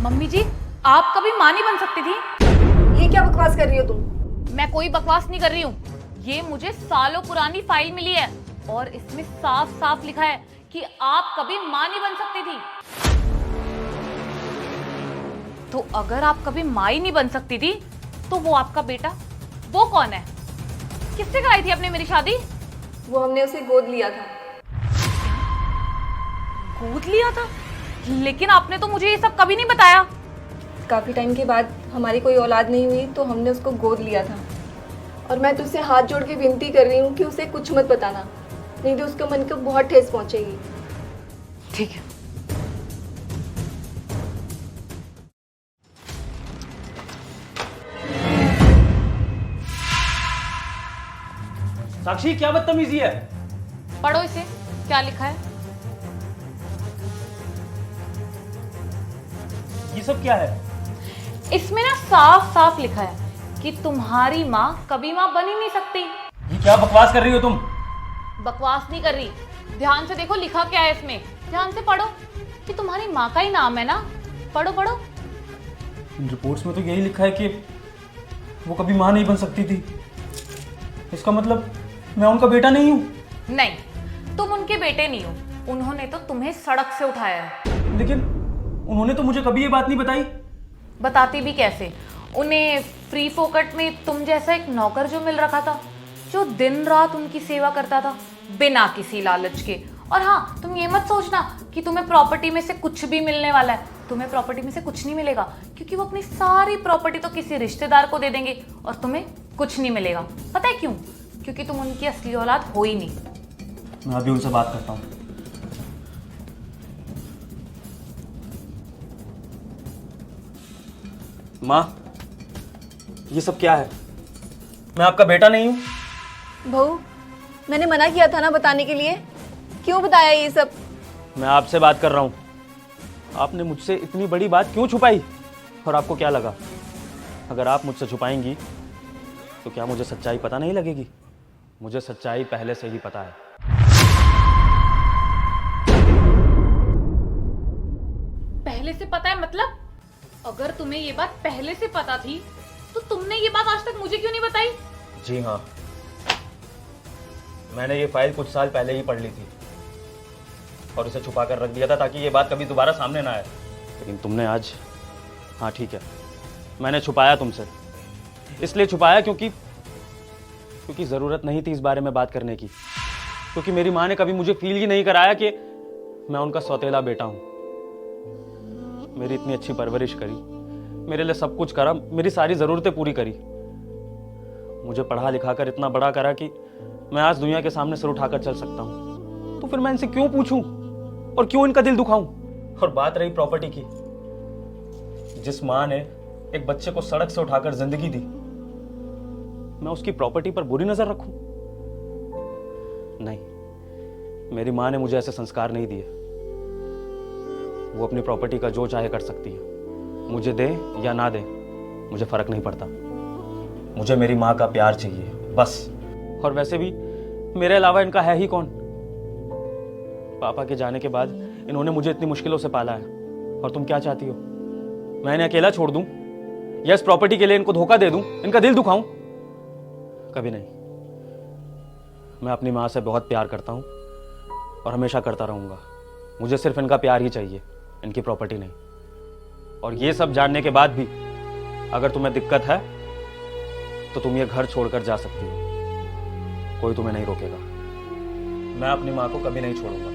Mummy जी, आप कभी माँ नहीं बन सकती थी। ये क्या बकवास कर रही हो तुम? मैं कोई बकवास नहीं कर रही हूँ। ये मुझे सालों पुरानी फाइल मिली है और इसमें साफ साफ लिखा है कि आप कभी माँ नहीं बन सकती थी। तो अगर आप कभी माँ ही नहीं बन सकती थी तो वो आपका बेटा वो कौन है? किससे कराई थी आपने मेरी शादी? वो हमने उसे गोद लिया था। गोद लिया था? लेकिन आपने तो मुझे ये सब कभी नहीं बताया। काफ़ी टाइम के बाद हमारी कोई औलाद नहीं हुई तो हमने उसको गोद लिया था। और मैं तुझसे हाथ जोड़ के विनती कर रही हूँ कि उसे कुछ मत बताना, नहीं तो उसके मन को बहुत ठेस पहुँचेगी। ठीक है। साक्षी, क्या बदतमीजी है? पढ़ो इसे, क्या लिखा है? ये सब क्या है? इसमें ना साफ साफ लिखा है कि तुम्हारी माँ कभी माँ बन ही नहीं सकती। ये क्या बकवास कर रही हो तुम? बकवास नहीं कर रही, ध्यान से देखो लिखा क्या है इसमें। ध्यान से पढ़ो कि तुम्हारी माँ का ही नाम है ना। पढ़ो पढ़ो। इन रिपोर्ट्स में तो यही लिखा है कि वो कभी मां नहीं बन सकती थी। इसका मतलब मैं उनका बेटा नहीं हूं। नहीं, तुम उनके बेटे नहीं हो। उन्होंने तो तुम्हें सड़क से उठाया है। लेकिन उन्होंने तो मुझे कभी ये बात नहीं बताई। बताती भी कैसे? उन्हें फ्री फोकट में तुम जैसा एक नौकर जो मिल रखा था, जो दिन रात उनकी सेवा करता था बिना किसी लालच के। और हाँ, तुम ये मत सोचना कि तुम्हें प्रॉपर्टी में से कुछ भी मिलने वाला है। तुम्हें प्रॉपर्टी में से कुछ नहीं मिलेगा, क्योंकि वो अपनी सारी प्रॉपर्टी तो किसी रिश्तेदार को दे देंगे और तुम्हें कुछ नहीं मिलेगा। पता है क्यों? क्योंकि तुम उनकी असली औलाद हो ही नहीं। मैं अभी उनसे बात करता हूँ। माँ, ये सब क्या है? मैं आपका बेटा नहीं हूँ। बहू, मैंने मना किया था ना बताने के लिए, क्यों बताया ये सब? मैं आपसे बात कर रहा हूँ। आपने मुझसे इतनी बड़ी बात क्यों छुपाई? और आपको क्या लगा, अगर आप मुझसे छुपाएंगी तो क्या मुझे सच्चाई पता नहीं लगेगी? मुझे सच्चाई पहले से ही पता है। पहले से पता है मतलब? अगर तुम्हें ये बात पहले से पता थी तो तुमने ये बात आज तक मुझे क्यों नहीं बताई? जी हाँ, मैंने ये फाइल कुछ साल पहले ही पढ़ ली थी और इसे छुपा कर रख दिया था ताकि ये बात कभी दोबारा सामने ना आए। लेकिन तुमने आज, हाँ ठीक है, मैंने छुपाया तुमसे। इसलिए छुपाया क्योंकि ज़रूरत नहीं थी इस बारे में बात करने की। क्योंकि मेरी माँ ने कभी मुझे फील ही नहीं कराया कि मैं उनका सौतेला बेटा हूँ। मेरी इतनी अच्छी परवरिश करी, मेरे लिए सब कुछ करा, मेरी सारी ज़रूरतें पूरी करी, मुझे पढ़ा लिखा कर इतना बड़ा करा कि मैं आज दुनिया के सामने सिर उठाकर चल सकता हूँ। तो फिर मैं इनसे क्यों पूछूं और क्यों इनका दिल दुखाऊं? और बात रही प्रॉपर्टी की, जिस माँ ने एक बच्चे को सड़क से उठाकर जिंदगी दी, मैं उसकी प्रॉपर्टी पर बुरी नजर रखूं? नहीं, मेरी माँ ने मुझे ऐसे संस्कार नहीं दिए। वो अपनी प्रॉपर्टी का जो चाहे कर सकती है, मुझे दे या ना दे मुझे फर्क नहीं पड़ता। मुझे मेरी माँ का प्यार चाहिए बस। और वैसे भी मेरे अलावा इनका है ही कौन? पापा के जाने के बाद इन्होंने मुझे इतनी मुश्किलों से पाला है। और तुम क्या चाहती हो, मैं इन्हें अकेला छोड़ दूं या इस प्रॉपर्टी के लिए इनको धोखा दे दूं, इनका दिल दुखाऊं? कभी नहीं। मैं अपनी माँ से बहुत प्यार करता हूं और हमेशा करता रहूंगा। मुझे सिर्फ इनका प्यार ही चाहिए, इनकी प्रॉपर्टी नहीं। और ये सब जानने के बाद भी अगर तुम्हें दिक्कत है तो तुम ये घर छोड़कर जा सकती हो, कोई तुम्हें नहीं रोकेगा। मैं अपनी माँ को कभी नहीं छोड़ूंगा।